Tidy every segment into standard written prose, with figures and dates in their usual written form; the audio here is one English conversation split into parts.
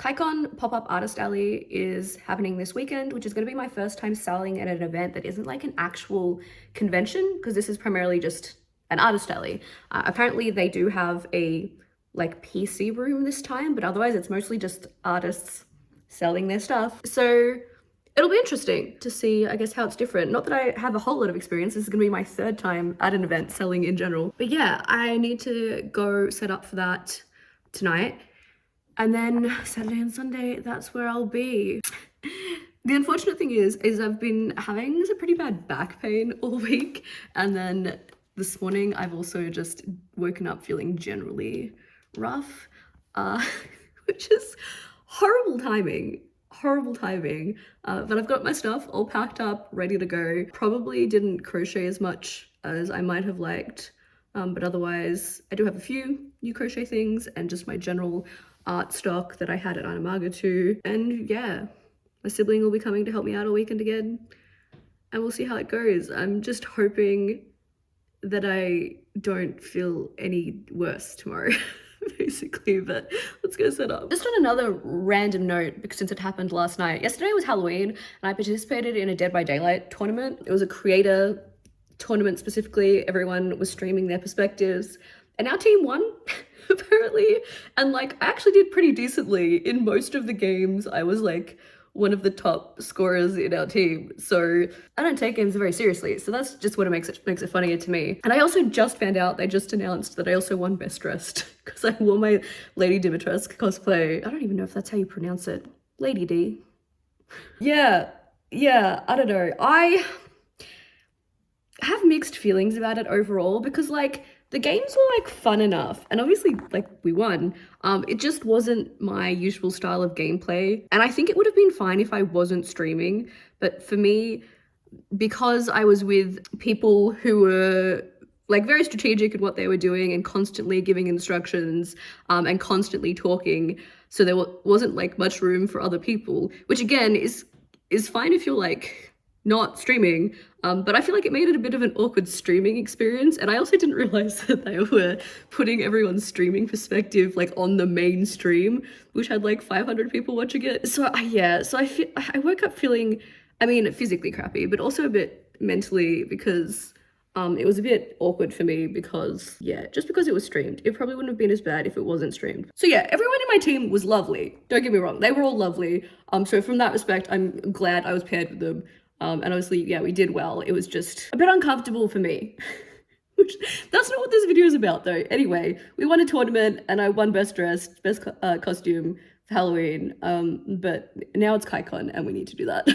KaiCon Pop-Up Artist Alley is happening this weekend, which is going to be my first time selling at an event that isn't like an actual convention, because this is primarily just an artist alley. Apparently they do have a like PC room this time, but otherwise it's mostly just artists selling their stuff. So it'll be interesting to see, I guess, how it's different. Not that I have a whole lot of experience. This is gonna be my third time at an event selling in general. But yeah, I need to go set up for that tonight. And then Saturday and Sunday, that's where I'll be. The unfortunate thing is I've been having some pretty bad back pain all week. And then this morning, I've also just woken up feeling generally rough, which is horrible timing. But I've got my stuff all packed up, ready to go. Probably didn't crochet as much as I might have liked, but otherwise I do have a few new crochet things and just my general art stock that I had at Anamaga too. And yeah, my sibling will be coming to help me out all weekend again, and we'll see how it goes. I'm just hoping that I don't feel any worse tomorrow. Basically, but let's go set up. Just on another random note, because since it happened last night, yesterday was Halloween and I participated in a Dead by Daylight tournament. It was a creator tournament specifically. Everyone was streaming their perspectives and our team won apparently. And like, I actually did pretty decently in most of the games. I was like one of the top scorers in our team. So I don't take games very seriously. So that's just what makes it funnier to me. And I also just found out, they just announced that I also won Best Dressed because I wore my Lady Dimitrescu cosplay. I don't even know if that's how you pronounce it. Lady D. Yeah, I don't know. I have mixed feelings about it overall because like, the games were like fun enough and obviously like we won. It just wasn't my usual style of gameplay. And I think it would have been fine if I wasn't streaming. But for me, because I was with people who were like very strategic in what they were doing and constantly giving instructions and constantly talking, so there wasn't like much room for other people, which again is fine if you're like not streaming, but I feel like it made it a bit of an awkward streaming experience. And I also didn't realize that they were putting everyone's streaming perspective like on the main stream, which had like 500 people watching it. So yeah, so I woke up feeling, I mean, physically crappy, but also a bit mentally, because it was a bit awkward for me because, yeah, just because it was streamed. It probably wouldn't have been as bad if it wasn't streamed. So yeah, everyone in my team was lovely. Don't get me wrong, they were all lovely. So from that respect, I'm glad I was paired with them. And obviously, yeah, we did well. It was just a bit uncomfortable for me. Which, that's not what this video is about though. Anyway, we won a tournament and I won Best Dressed, Best Costume for Halloween. But now it's KaiCon and we need to do that.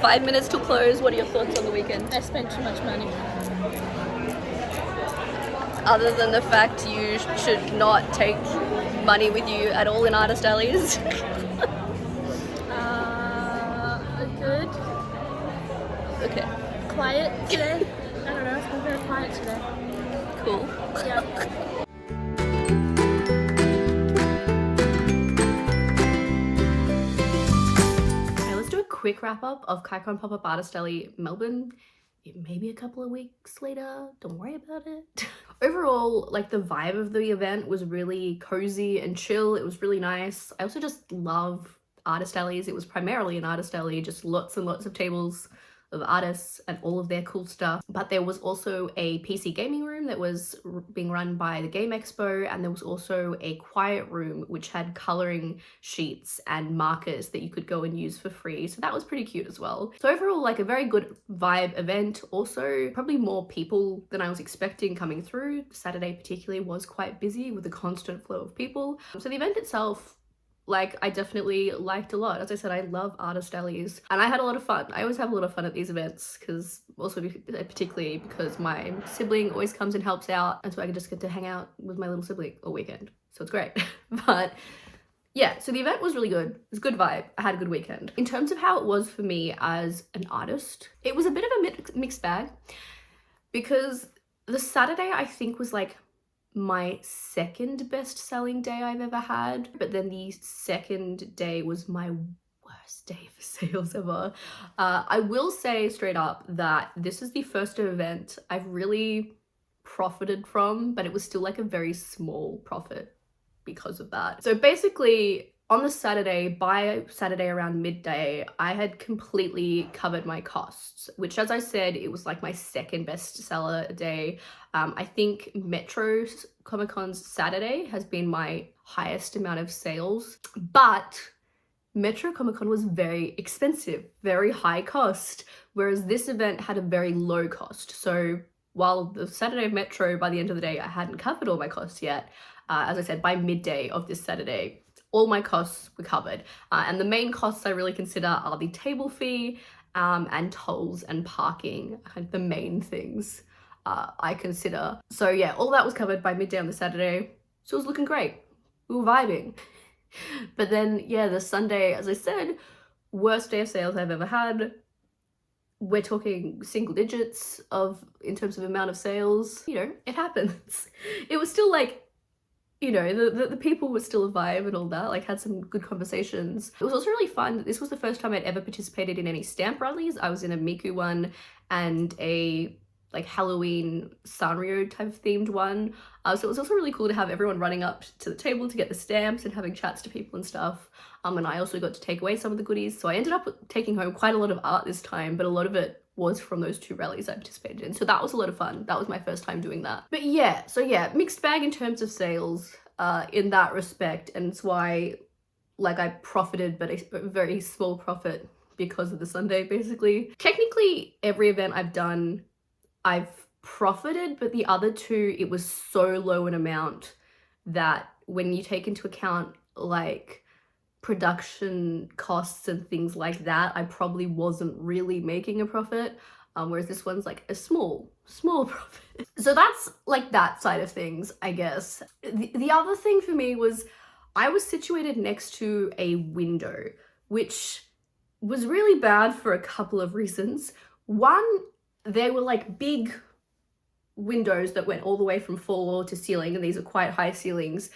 5 minutes till close. What are your thoughts on the weekend? I spent too much money. Other than the fact you should not take money with you at all in artist alleys. Good. Okay. Quiet today. I don't know, it's been very quiet today. Cool. Yeah. Okay, let's do a quick wrap up of KaiCon Pop-Up Artist Alley Melbourne. It may be a couple of weeks later, don't worry about it. Overall, like the vibe of the event was really cozy and chill. It was really nice. I also just love artist alleys. It was primarily an artist alley, just lots and lots of tables of artists and all of their cool stuff. But there was also a PC gaming room that was being run by the Game Expo, and there was also a quiet room which had coloring sheets and markers that you could go and use for free. So that was pretty cute as well. So overall, like a very good vibe event. Also, probably more people than I was expecting coming through. Saturday particularly was quite busy with a constant flow of people. So the event itself, like, I definitely liked a lot. As I said, I love artist alleys and I had a lot of fun. I always have a lot of fun at these events, because also particularly because my sibling always comes and helps out, and so I can just get to hang out with my little sibling all weekend. So it's great. But yeah, so the event was really good. It was a good vibe. I had a good weekend. In terms of how it was for me as an artist, it was a bit of a mixed bag, because the Saturday I think was like my second best selling day I've ever had, but then the second day was my worst day for sales ever. I will say straight up that this is the first event I've really profited from, but it was still like a very small profit because of that. So basically, on the Saturday, by Saturday around midday, I had completely covered my costs, which, as I said, it was like my second best seller day. I think Metro Comic Con's Saturday has been my highest amount of sales, but Metro Comic Con was very expensive, very high cost, whereas this event had a very low cost. So while the Saturday of Metro, by the end of the day, I hadn't covered all my costs yet, as I said, by midday of this Saturday, all my costs were covered. And the main costs I really consider are the table fee and tolls and parking, kind of the main things I consider. So yeah, all that was covered by midday on the Saturday. So it was looking great. We were vibing. But then, yeah, the Sunday, as I said, worst day of sales I've ever had. We're talking single digits in terms of amount of sales. You know, it happens. It was still like, you know, the people were still a vibe and all that, like had some good conversations. It was also really fun. This was the first time I'd ever participated in any stamp rallies. I was in a Miku one and a like Halloween Sanrio type of themed one. So it was also really cool to have everyone running up to the table to get the stamps and having chats to people and stuff. And I also got to take away some of the goodies. So I ended up taking home quite a lot of art this time, but a lot of it was from those two rallies I participated in. So that was a lot of fun. That was my first time doing that. But yeah, so yeah, mixed bag in terms of sales in that respect. And it's why, like, I profited, but a very small profit because of the Sunday, basically. Technically, every event I've done, I've profited, but the other two, it was so low an amount that when you take into account, like, production costs and things like that, I probably wasn't really making a profit, whereas this one's like a small profit. So that's like that side of things, I guess. The other thing for me was I was situated next to a window, which was really bad for a couple of reasons. One, they were like big windows that went all the way from floor to ceiling, and these are quite high ceilings.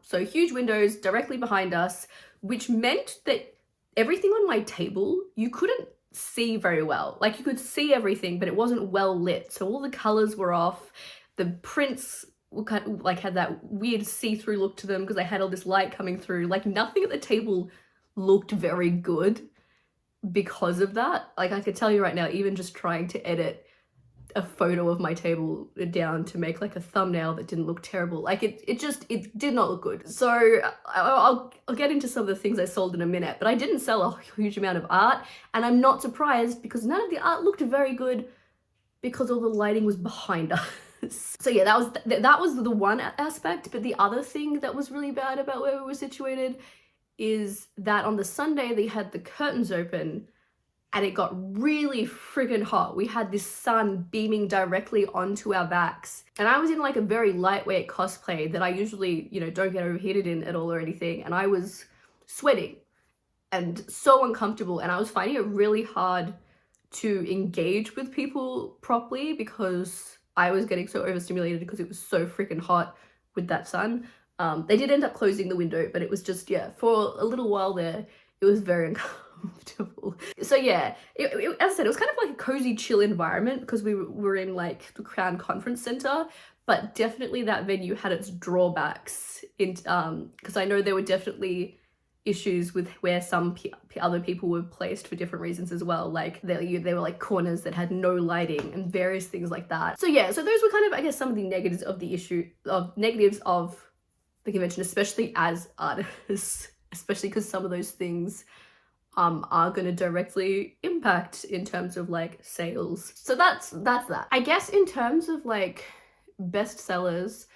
So huge windows directly behind us, which meant that everything on my table, you couldn't see very well. Like, you could see everything, but it wasn't well lit. So all the colors were off. The prints were kind of like had that weird see-through look to them because they had all this light coming through. Like, nothing at the table looked very good because of that. Like, I could tell you right now, even just trying to edit a photo of my table down to make like a thumbnail that didn't look terrible, like it did not look good. So I'll get into some of the things I sold in a minute, but I didn't sell a huge amount of art, and I'm not surprised because none of the art looked very good because all the lighting was behind us. So yeah, that was the one aspect. But the other thing that was really bad about where we were situated is that on the Sunday they had the curtains open, and it got really freaking hot. We had this sun beaming directly onto our backs. And I was in like a very lightweight cosplay that I usually, you know, don't get overheated in at all or anything. And I was sweating and so uncomfortable. And I was finding it really hard to engage with people properly because I was getting so overstimulated because it was so freaking hot with that sun. They did end up closing the window, but it was just, yeah, for a little while there, it was very uncomfortable. So yeah, as I said, it was kind of like a cozy, chill environment because we were in like the Crown Conference Centre, but definitely that venue had its drawbacks in because I know there were definitely issues with where some other people were placed for different reasons as well. Like they were like corners that had no lighting and various things like that. So yeah, so those were kind of, I guess, some of the negatives of the convention, especially as artists, especially because some of those things are going to directly impact in terms of like sales. So that's that. I guess in terms of like bestsellers,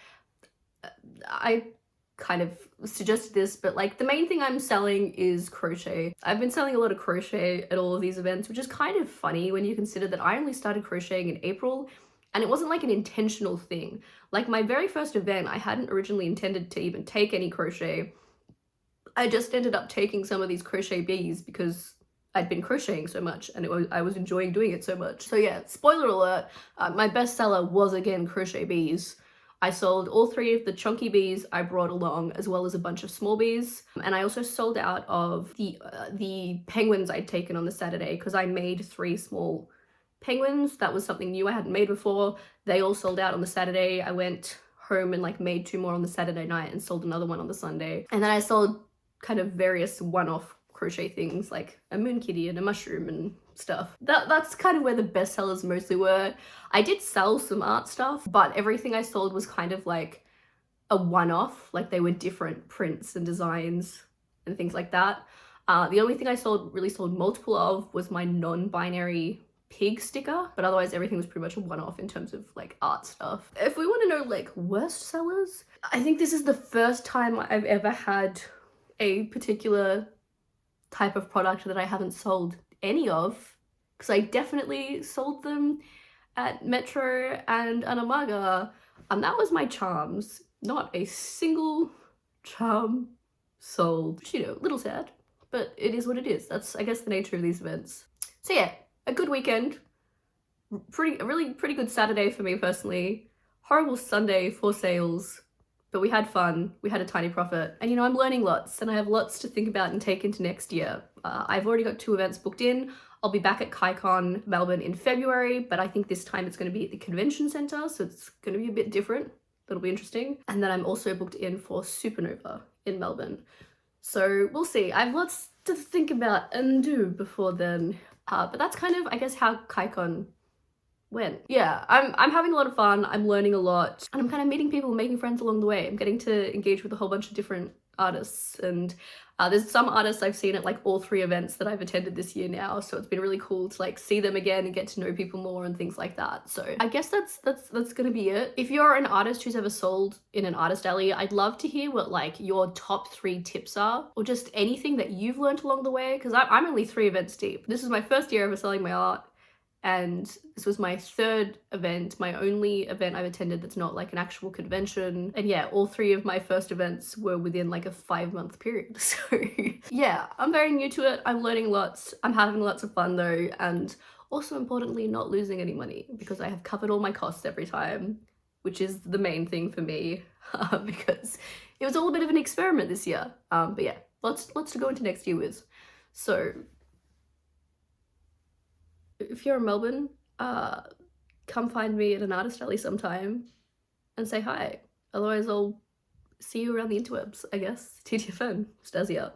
I kind of suggested this, but like the main thing I'm selling is crochet. I've been selling a lot of crochet at all of these events, which is kind of funny when you consider that I only started crocheting in April and it wasn't like an intentional thing. Like my very first event, I hadn't originally intended to even take any crochet. I just ended up taking some of these crochet bees because I'd been crocheting so much and I was enjoying doing it so much. So yeah, spoiler alert, my bestseller was again crochet bees. I sold all 3 of the chunky bees I brought along, as well as a bunch of small bees. And I also sold out of the penguins I'd taken on the Saturday because I made 3 small penguins. That was something new I hadn't made before. They all sold out on the Saturday. I went home and like made 2 more on the Saturday night and sold another one on the Sunday. And then I sold kind of various one-off crochet things like a moon kitty and a mushroom and stuff. That's kind of where the bestsellers mostly were. I did sell some art stuff, but everything I sold was kind of like a one-off, like they were different prints and designs and things like that. The only thing I really sold multiple of was my non-binary pig sticker, but otherwise everything was pretty much a one-off in terms of like art stuff. If we want to know like worst sellers, I think this is the first time I've ever had a particular type of product that I haven't sold any of, because I definitely sold them at Metro and Anamaga, and that was my charms. Not a single charm sold, which, you know, a little sad, but it is what it is. That's, I guess, the nature of these events. So yeah, a good weekend, a really pretty good Saturday for me personally, horrible Sunday for sales, but we had fun, we had a tiny profit, and you know, I'm learning lots and I have lots to think about and take into next year. I've already got 2 events booked in. I'll be back at KaiCon Melbourne in February, but I think this time it's going to be at the convention centre, so it's going to be a bit different. That'll be interesting. And then I'm also booked in for Supernova in Melbourne. So we'll see. I have lots to think about and do before then. But that's kind of, I guess, how KaiCon went. Yeah, I'm having a lot of fun, I'm learning a lot, and I'm kind of meeting people, making friends along the way. I'm getting to engage with a whole bunch of different artists, and there's some artists I've seen at like all 3 events that I've attended this year now, so it's been really cool to like see them again and get to know people more and things like that. So I guess that's gonna be it. If you're an artist who's ever sold in an artist alley, I'd love to hear what like your top 3 tips are, or just anything that you've learned along the way, because I'm only 3 events deep. This is my first year ever selling my art, and this was my 3rd event, my only event I've attended that's not like an actual convention. And yeah, all 3 of my first events were within like a 5-month period. So yeah, I'm very new to it. I'm learning lots. I'm having lots of fun though. And also importantly, not losing any money because I have covered all my costs every time, which is the main thing for me because it was all a bit of an experiment this year. But yeah, lots to go into next year with. So if you're in Melbourne, come find me at an artist alley sometime and say hi. Otherwise, I'll see you around the interwebs, I guess. TTFN. Stasia.